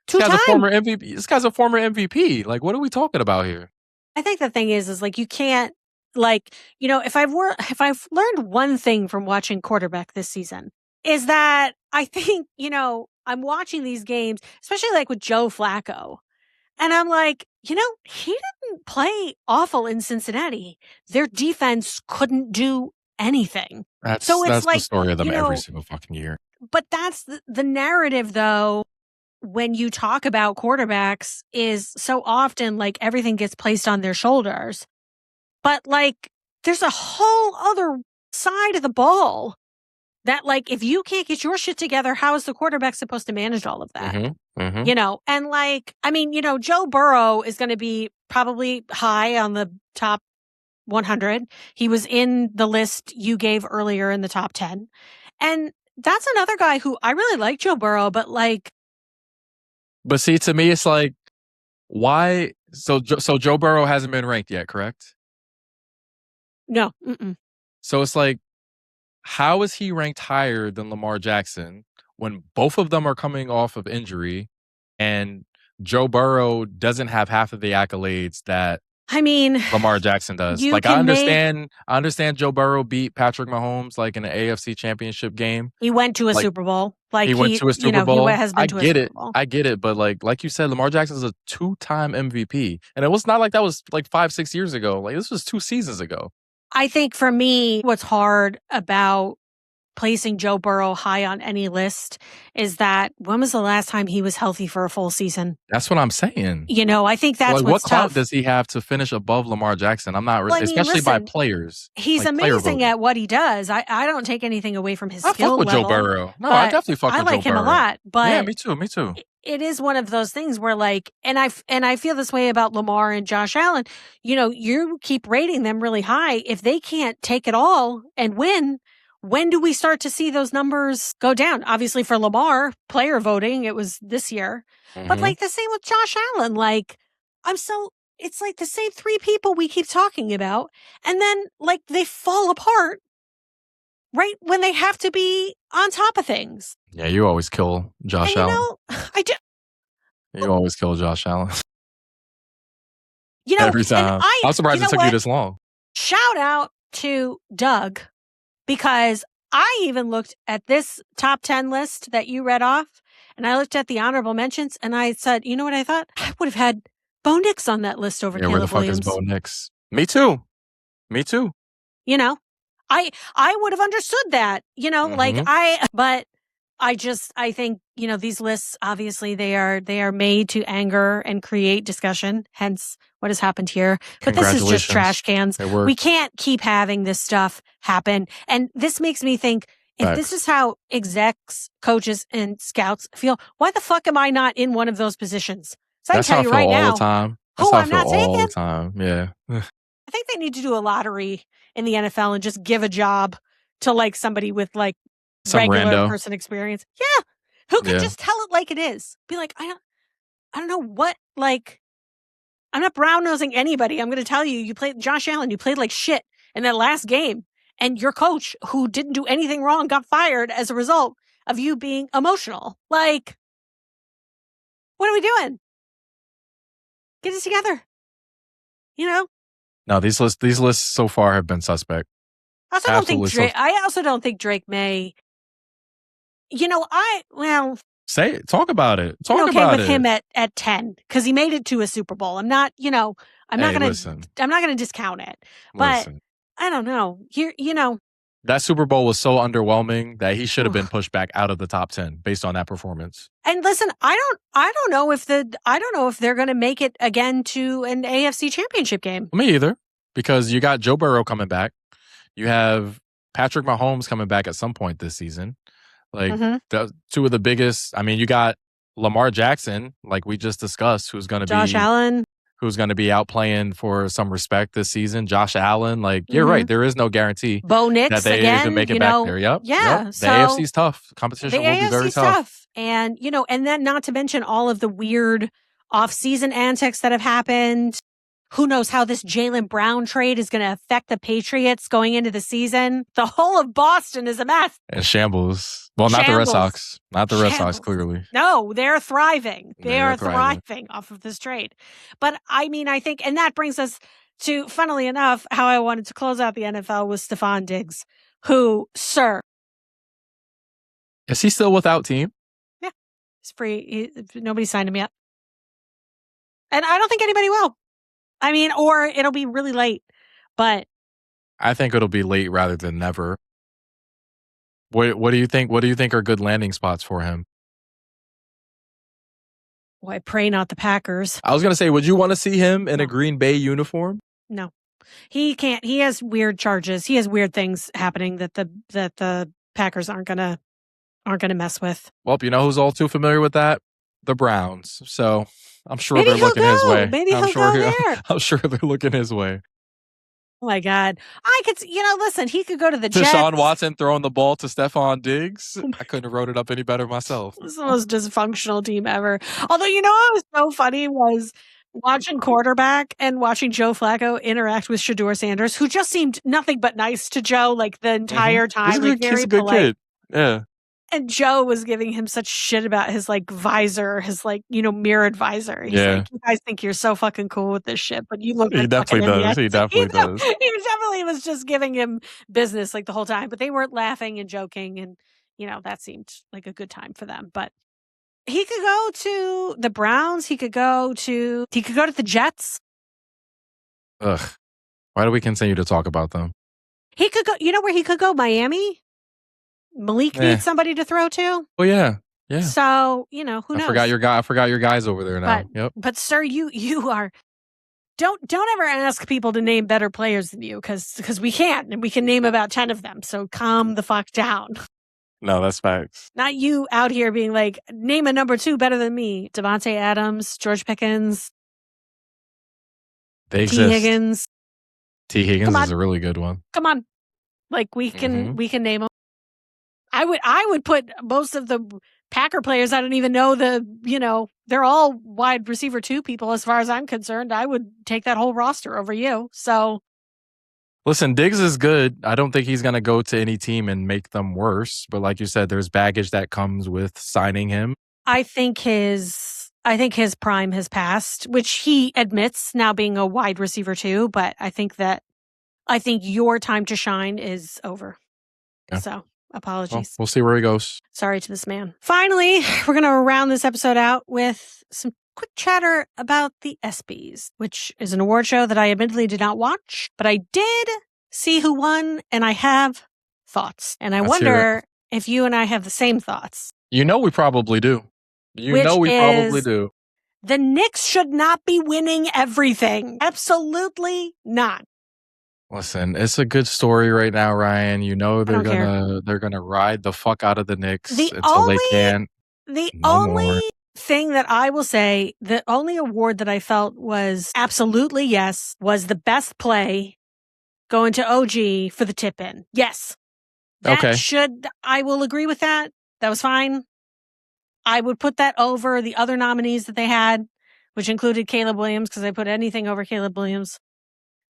This guy's a former MVP. This guy's a former MVP. What are we talking about here? I think the thing is you can't if I've learned one thing from watching quarterback this season is that I think, I'm watching these games, especially with Joe Flacco. And I'm he didn't play awful in Cincinnati. Their defense couldn't do anything. That's the story of them every single fucking year. But that's the narrative, though, when you talk about quarterbacks is so often everything gets placed on their shoulders. But like, there's a whole other side of the ball that, like, if you can't get your shit together, how is the quarterback supposed to manage all of that? You know, and like, I mean, you know, Joe Burrow is going to be probably high on the top 100. He was in the list you gave earlier in the top 10. And that's another guy who I really like, Joe Burrow, but like. But see, to me, it's like, why? So Joe Burrow hasn't been ranked yet, correct? No. Mm-mm. So it's like, how is he ranked higher than Lamar Jackson when both of them are coming off of injury and Joe Burrow doesn't have half of the accolades that Lamar Jackson does? Like, I understand Joe Burrow beat Patrick Mahomes like in an AFC Championship game. He went to a Super Bowl. Like, he went to a Super Bowl. He has been to a Super Bowl. I get it. But like you said, Lamar Jackson is a 2-time MVP. And it was not like that was like 5-6 years ago. Like, this was 2 seasons ago. I think for me, what's hard about placing Joe Burrow high on any list is that when was the last time he was healthy for a full season? That's what I'm saying. You know, I think that's like, what's what clout tough. does he have to finish above Lamar Jackson? I'm not, especially by players. He's like amazing at what he does. I don't take anything away from his skill level. I fuck with Joe Burrow. No, I definitely fuck with Joe Burrow. I like him a lot. But yeah, me too. It is one of those things where, like, and I feel this way about Lamar and Josh Allen. You know, you keep rating them really high. If they can't take it all and win, when do we start to see those numbers go down? Obviously, for Lamar, player voting, it was this year. But like the same with Josh Allen. Like, it's like the same 3 people we keep talking about. And then, like, they fall apart right when they have to be on top of things. Yeah, you always kill Josh Allen. You know, I do. You always kill Josh Allen. You know, every time. I'm surprised it took you this long. Shout out to Doug, because I even looked at this top 10 list that you read off, and I looked at the honorable mentions, and I said, you know what I thought? I would have had Bo Nix on that list over Caleb Williams. Where the fuck is Bo Nix? Me too. You know, I would have understood that, you know, but I think, you know, these lists, obviously they are made to anger and create discussion, hence what has happened here. But this is just trash cans. We can't keep having this stuff happen. And this makes me think, if this is how execs, coaches, and scouts feel, why the fuck am I not in one of those positions? So That's how I feel right all now, the time. That's how I feel all the time. Yeah. I think they need to do a lottery in the NFL and just give a job to like somebody with like some regular person experience. Yeah. Who can just tell it like it is? Be like, I don't know what, like, I'm not brown nosing anybody. I'm going to tell you, you played Josh Allen, you played like shit in that last game. And your coach, who didn't do anything wrong, got fired as a result of you being emotional. Like, what are we doing? Get it together. You know? No, these lists so far have been suspect. I also don't think Drake May. You know, say it. Talk about it. Talk about it. Okay with him at 10 because he made it to a Super Bowl. I'm not, you know, I'm not gonna discount it. But I don't know. You know, that Super Bowl was so underwhelming that he should have been pushed back out of the top 10 based on that performance. And listen, I don't know if they're going to make it again to an AFC Championship game. Me either, because you got Joe Burrow coming back. You have Patrick Mahomes coming back at some point this season. Like, the 2 of the biggest. I mean, you got Lamar Jackson, like we just discussed, who's going to be Josh Allen, who's going to be out playing for some respect this season. Josh Allen, like, you're right. There is no guarantee Bo Nix that they again, can make it back there. Yep. Yeah. Yep. The AFC's tough. Competition will be very tough. And, you know, and then not to mention all of the weird off-season antics that have happened. Who knows how this Jaylen Brown trade is going to affect the Patriots going into the season? The whole of Boston is a mess. And shambles. Well, not the Red Sox. Not the Red Sox, clearly. No, they're thriving. They are thriving off of this trade. But I mean, I think, and that brings us to, funnily enough, how I wanted to close out the NFL with Stephon Diggs, who, sir. Is he still without team? Yeah. He's free. Nobody signed him yet. And I don't think anybody will. I mean, or it'll be really late, but I think it'll be late rather than never. What do you think? What do you think are good landing spots for him? Well, I pray not the Packers. I was going to say, would you want to see him in a Green Bay uniform? No. He can't. He has weird charges. He has weird things happening that the Packers aren't gonna mess with. Well, you know who's all too familiar with that? The Browns. So I'm sure Maybe they're looking his way. Maybe he'll go there. I'm sure they're looking his way. Oh my God. I could, listen, he could go to the Jets. Deshaun Watson throwing the ball to Stephon Diggs. I couldn't have wrote it up any better myself. It's the most dysfunctional team ever. Although, what was so funny was watching quarterback and watching Joe Flacco interact with Shedeur Sanders, who just seemed nothing but nice to Joe like the entire time. He's a good kid. Yeah. And Joe was giving him such shit about his visor, his mirrored visor. He's like, you guys think you're so fucking cool with this shit, but you look like he definitely does. He definitely does. He definitely was just giving him business the whole time, but they weren't laughing and joking, and that seemed like a good time for them. But he could go to the Browns. He could go to the Jets. Ugh. Why do we continue to talk about them? He could go. You know where he could go? Miami. Malik needs somebody to throw to. Oh yeah. So who knows? I forgot your guys over there now. But sir, you are. Don't ever ask people to name better players than you, because we can't, and we can name about 10 of them. So calm the fuck down. No, that's facts. Not you out here being like, name a number 2 better than me. Devontae Adams, George Pickens. They exist. T. Higgins is a really good one. Come on. We can name them. I would put most of the Packer players, I don't even know they're all wide receiver 2 people as far as I'm concerned. I would take that whole roster over you. So listen, Diggs is good. I don't think he's going to go to any team and make them worse. But like you said, there's baggage that comes with signing him. I think his prime has passed, which he admits now being a wide receiver 2. But I think your time to shine is over. Yeah. So apologies. Well, we'll see where he goes. Sorry to this man. Finally, we're going to round this episode out with some quick chatter about the ESPYs, which is an award show that I admittedly did not watch, but I did see who won, and I have thoughts. And I wonder if you and I have the same thoughts. We probably do. Probably do. The Knicks should not be winning everything. Absolutely not. Listen, it's a good story right now, Ryan. They're gonna ride the fuck out of the Knicks until they can. The only thing that I will say, the only award that I felt was absolutely yes, was the best play going to OG for the tip in. Yes. I will agree with that. That was fine. I would put that over the other nominees that they had, which included Caleb Williams, because I put anything over Caleb Williams.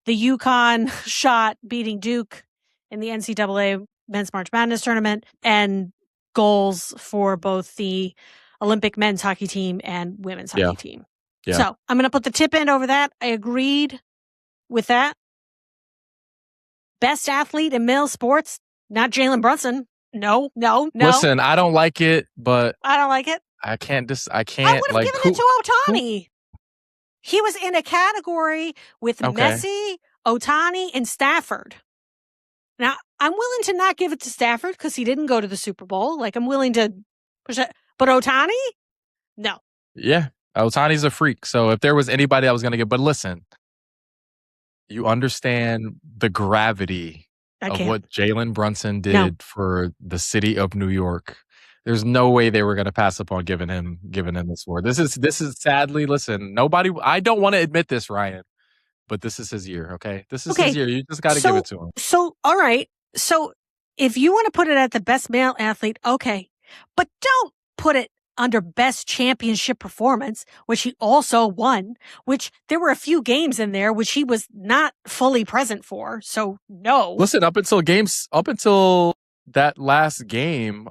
The UConn shot beating Duke in the NCAA Men's March Madness tournament, and goals for both the Olympic men's hockey team and women's hockey team. Yeah. So I'm going to put the tip in over that. I agreed with that. Best athlete in male sports, not Jalen Brunson. No. Listen, I don't like it, but I don't like it. I can't. I would have given it to Ohtani. He was in a category with Messi, Ohtani, and Stafford. Now, I'm willing to not give it to Stafford because he didn't go to the Super Bowl. I'm willing to push it. But Ohtani? No. Yeah. Ohtani's a freak. So if there was anybody I was going to give, but listen, you understand the gravity of what Jalen Brunson did for the city of New York. There's no way they were going to pass upon giving him this award. This is sadly, listen, I don't want to admit this, Ryan, but this is his year. Okay. This is his year. You just got to give it to him. So, all right. So if you want to put it at the best male athlete, okay, but don't put it under best championship performance, which he also won, which there were a few games in there, which he was not fully present for. So no. Listen, up until that last game,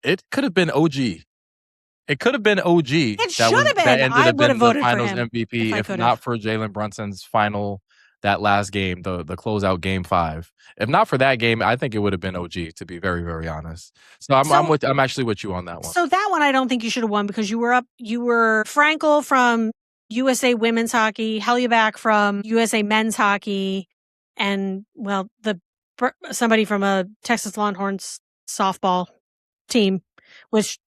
it could have been OG. It could have been OG. It should have been. That ended up being the finals MVP if not for Jalen Brunson's that last game, the closeout game 5. If not for that game, I think it would have been OG, to be very, very honest. So I'm actually with you on that one. So that one I don't think you should have won because you were Frankel from USA Women's Hockey, Hellyaback from USA Men's Hockey, and somebody from a Texas Longhorns softball team, which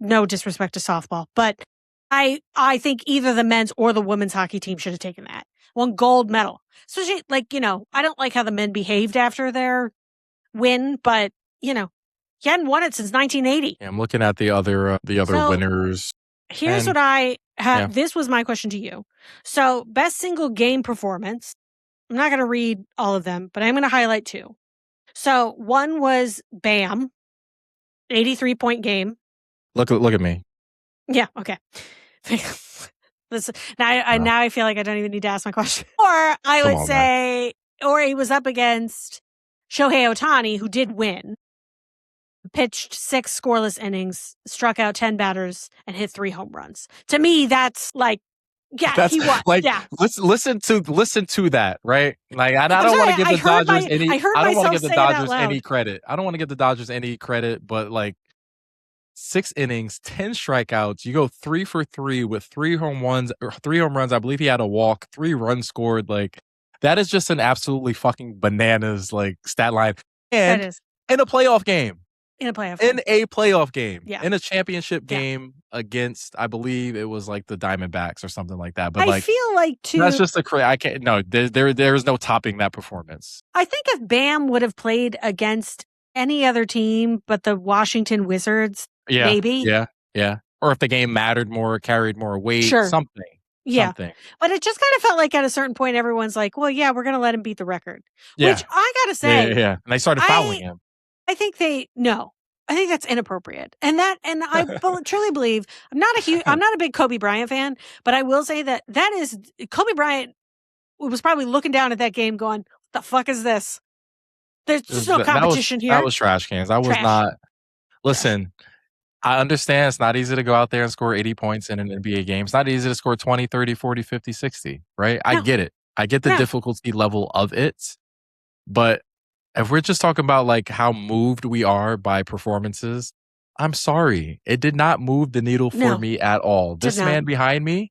no disrespect to softball, but I think either the men's or the women's hockey team should have taken that. won gold medal. Especially, like, I don't like how the men behaved after their win, but, he hadn't won it since 1980. Yeah, I'm looking at the other winners. Here's what I had. This was my question to you. So, best single game performance. I'm not going to read all of them, but I'm going to highlight 2. So, one was Bam, 83-point game. Look at me. Yeah, okay. Now I feel like I don't even need to ask my question. Or I would say, or he was up against Shohei Ohtani, who did win, pitched 6 scoreless innings, struck out 10 batters, and hit 3 home runs. To me, that's like, he won. Like, listen to that, right? Like, I don't want to give the Dodgers any. I don't want to give the Dodgers any credit. I don't want to give the Dodgers any credit, but like 6 innings, 10 strikeouts. You go 3 for 3 with 3 home runs. I believe he had a walk, 3 runs scored. Like, that is just an absolutely fucking bananas like stat line. And in a playoff game. In a playoff game. Yeah. In a championship game against, I believe it was like the Diamondbacks or something like that. But I feel like too. That's just I can't. No, there's no topping that performance. I think if Bam would have played against any other team but the Washington Wizards, maybe. Yeah. Or if the game mattered more, carried more weight, something. Yeah. Something. But it just kind of felt like at a certain point, everyone's like, well, yeah, we're going to let him beat the record. Yeah. Which I got to say. Yeah. And they started fouling him. I think I think that's inappropriate. And I truly believe I'm not a big Kobe Bryant fan, but I will say that is Kobe Bryant was probably looking down at that game going, what the fuck is this? There's just no competition here. That was trash cans. I was not. Listen, I understand it's not easy to go out there and score 80 points in an NBA game. It's not easy to score 20, 30, 40, 50, 60, right? I get it. I get the difficulty level of it. But if we're just talking about like how moved we are by performances, I'm sorry. It did not move the needle for me at all. This man behind me,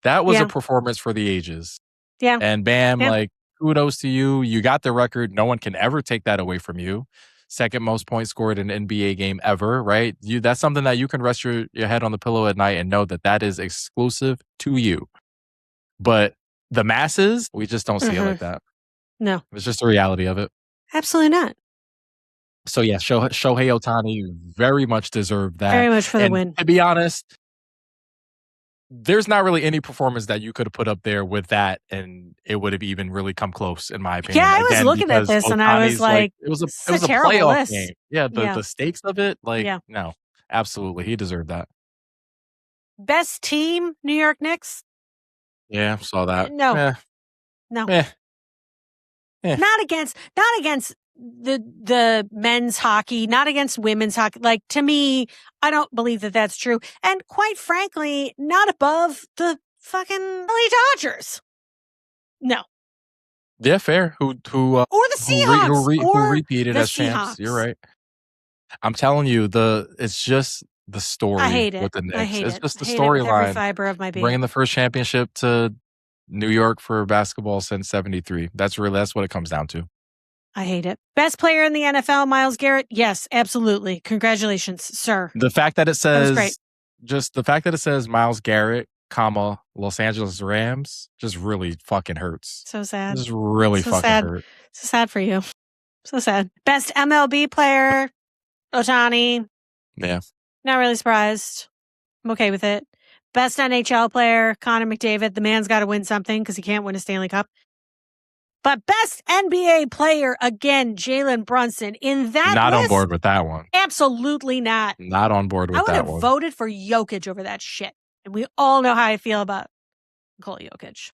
that was a performance for the ages. Yeah. And Bam, like, kudos to you. You got the record. No one can ever take that away from you. Second most points scored in an NBA game ever, right? That's something that you can rest your head on the pillow at night and know that is exclusive to you. But the masses, we just don't see it like that. No. It's just the reality of it. Absolutely not. So yeah, Shohei Ohtani very much deserved that. Very much for the win. To be honest, there's not really any performance that you could have put up there with that, and it would have even really come close, in my opinion. Yeah, I was looking at this and I was like, it was a playoff list. Game. Yeah, the stakes of it, no, absolutely, he deserved that. Best team, New York Knicks. Yeah, saw that. No. Eh. Not against the men's hockey, not against women's hockey. Like, to me, I don't believe that that's true. And quite frankly, not above the fucking LA Dodgers. No. Yeah, fair. Who or the Seahawks who repeated as champs. You're right. I'm telling you, it's just the story. I hate it. With the Knicks. I hate it's it. just the storyline. Every fiber of my being. Bringing the first championship to New York for basketball since '73. That's what it comes down to. I hate it. Best player in the NFL, Myles Garrett. Yes, absolutely. Congratulations, sir. The fact that it says Myles Garrett, Los Angeles Rams, just really fucking hurts. So sad. Just really fucking hurt. So sad for you. So sad. Best MLB player, Ohtani. Yeah. Not really surprised. I'm okay with it. Best NHL player, Connor McDavid. The man's got to win something because he can't win a Stanley Cup. But best NBA player, again, Jalen Brunson. In that Not list, on board with that one. Absolutely not. Not on board with that one. I would have voted for Jokic over that shit. And we all know how I feel about Nikola Jokic.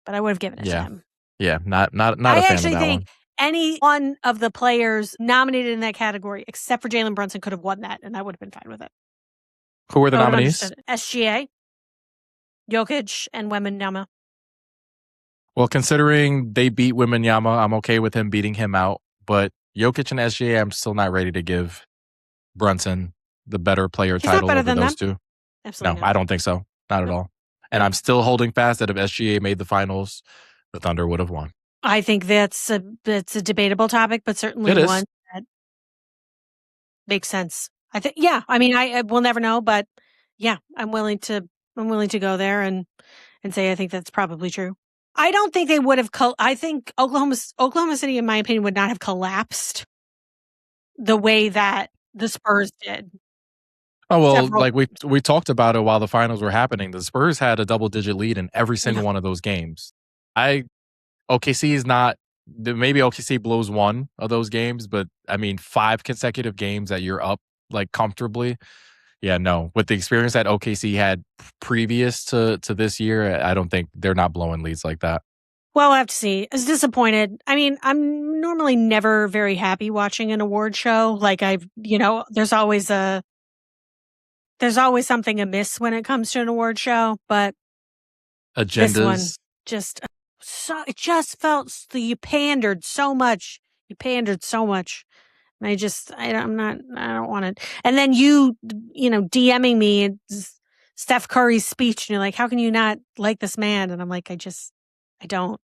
But I would have given it to him. Yeah, not a fan of that one. I actually think any one of the players nominated in that category, except for Jalen Brunson, could have won that, and I would have been fine with it. Who were the nominees? SGA, Jokic, and Wembanyama. Well, considering they beat Wembanyama, I'm okay with him beating him out. But Jokic and SGA, I'm still not ready to give Brunson the better player title over those two. Absolutely no, I don't think so. Not at all. And I'm still holding fast that if SGA made the finals, the Thunder would have won. I think that's a debatable topic, but certainly one that makes sense. I think, I mean, I will never know, but yeah, I'm willing to go there, and and say I think that's probably true. I don't think they would have. I think Oklahoma City, in my opinion, would not have collapsed the way that the Spurs did. Oh, well, like we talked about it while the finals were happening. The Spurs had a double-digit lead in every single one of those games. OKC is not. Maybe OKC blows one of those games, but I mean, 5 consecutive games that you're up like comfortably. Yeah, no. With the experience that OKC had previous to this year, I don't think they're not blowing leads like that. Well, we'll have to see. I was disappointed. I mean, I'm normally never very happy watching an award show. Like there's always something amiss when it comes to an award show, but agendas. This one it just felt you pandered so much. And I don't want it. And then DMing me Steph Curry's speech, and you're like, how can you not like this man? And I'm like, I don't.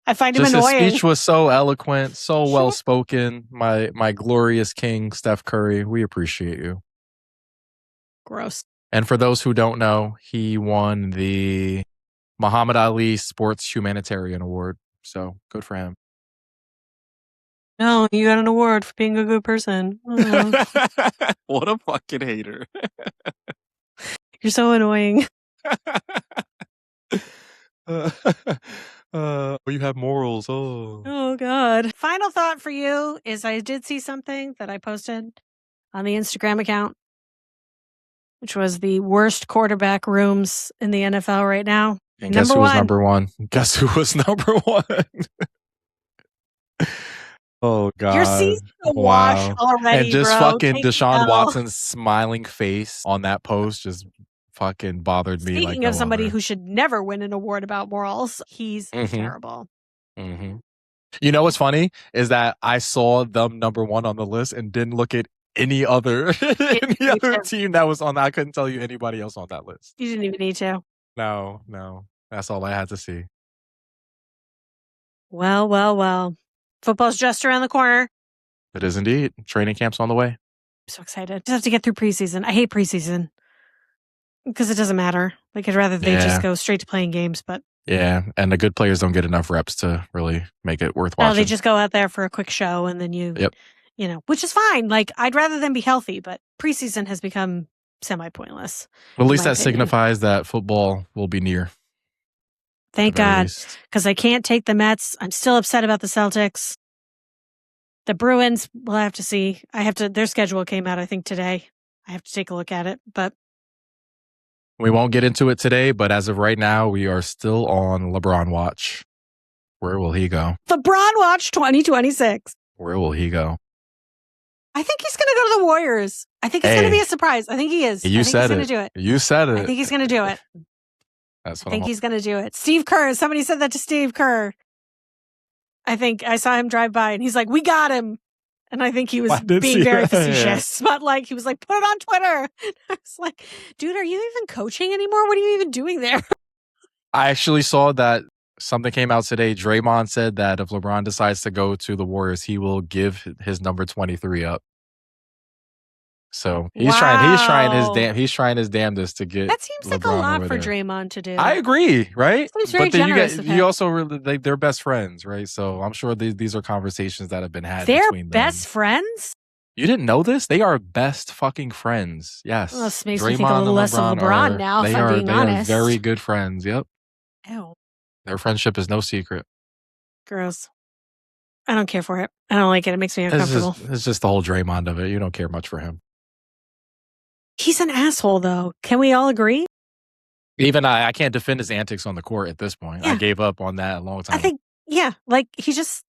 I find him annoying. His speech was so eloquent, so well spoken. My glorious king, Steph Curry. We appreciate you. Gross. And for those who don't know, he won the Muhammad Ali Sports Humanitarian Award. So good for him. No, you got an award for being a good person. What a fucking hater. You're so annoying. You have morals. Oh, God. Final thought for you is I did see something that I posted on the Instagram account, which was the worst quarterback rooms in the NFL right now. And guess who was number one? Guess who was number one? Oh, God. Your season's a wash already, and just bro. fucking Deshaun Watson's smiling face on that post just fucking bothered me. Speaking of somebody who should never win an award about morals, he's terrible. Mm-hmm. You know what's funny is that I saw them number one on the list and didn't look at any other team that was on that. I couldn't tell you anybody else on that list. You didn't even need to. No. That's all I had to see. Well. Football's just around the corner. It is indeed. Training camp's on the way. I'm so excited. Just have to get through preseason. I hate preseason because it doesn't matter. Like, I'd rather they just go straight to playing games, but. Yeah, and the good players don't get enough reps to really make it worth watching. No, they just go out there for a quick show and then which is fine. Like, I'd rather them be healthy, but preseason has become semi-pointless. Well, at least that signifies that football will be near. Thank God, because I can't take the Mets. I'm still upset about the Celtics. The Bruins, we'll have to see. Their schedule came out, I think, today. I have to take a look at it, but. We won't get into it today, but as of right now, we are still on LeBron watch. Where will he go? LeBron watch 2026. Where will he go? I think he's going to go to the Warriors. I think it's going to be a surprise. I think he is. You said it. He's going to do it. You said it. I think he's going to do it. I think he's going to do it. Steve Kerr. Somebody said that to Steve Kerr. I think I saw him drive by and he's like, we got him. And I think he was being very facetious. Yeah. But he was like, put it on Twitter. I was like, dude, are you even coaching anymore? What are you even doing there? I actually saw that something came out today. Draymond said that if LeBron decides to go to the Warriors, he will give his number 23 up. So he's trying his damnedest to get. That seems like a lot for Draymond to do. I agree, right? Seems very generous of him. You also really they're best friends, right? So I'm sure these are conversations that have been had. They're between them. Best friends. You didn't know this? They are best fucking friends. Yes. Well, this makes me think a little less of LeBron now. If I'm being honest, they are very good friends. Yep. Ew. Their friendship is no secret. Gross. I don't care for it. I don't like it. It makes me uncomfortable. It's just the whole Draymond of it. You don't care much for him. He's an asshole, though. Can we all agree? Even I can't defend his antics on the court at this point. Yeah. I gave up on that a long time. I think, he just.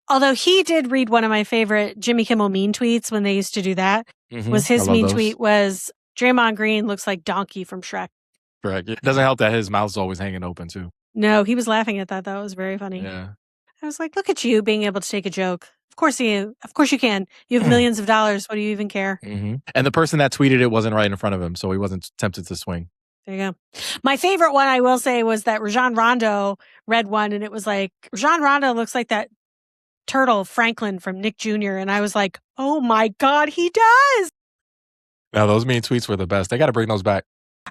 Although he did read one of my favorite Jimmy Kimmel mean tweets when they used to do that. Mm-hmm. Was his mean tweet was Draymond Green looks like Donkey from Shrek. Correct. It doesn't help that his mouth's always hanging open too. No, he was laughing at that. That was very funny. Yeah. I was like, look at you being able to take a joke. Of course you can. You have millions of dollars. What do you even care? Mm-hmm. And the person that tweeted it wasn't right in front of him, so he wasn't tempted to swing. There you go. My favorite one, I will say, was that Rajon Rondo read one, and it was like, Rajon Rondo looks like that turtle Franklin from Nick Jr., and I was like, oh my God, he does! Now, those mean tweets were the best. They got to bring those back.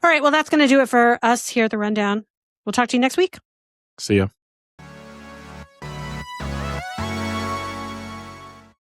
All right, well, that's going to do it for us here at The Rundown. We'll talk to you next week. See ya.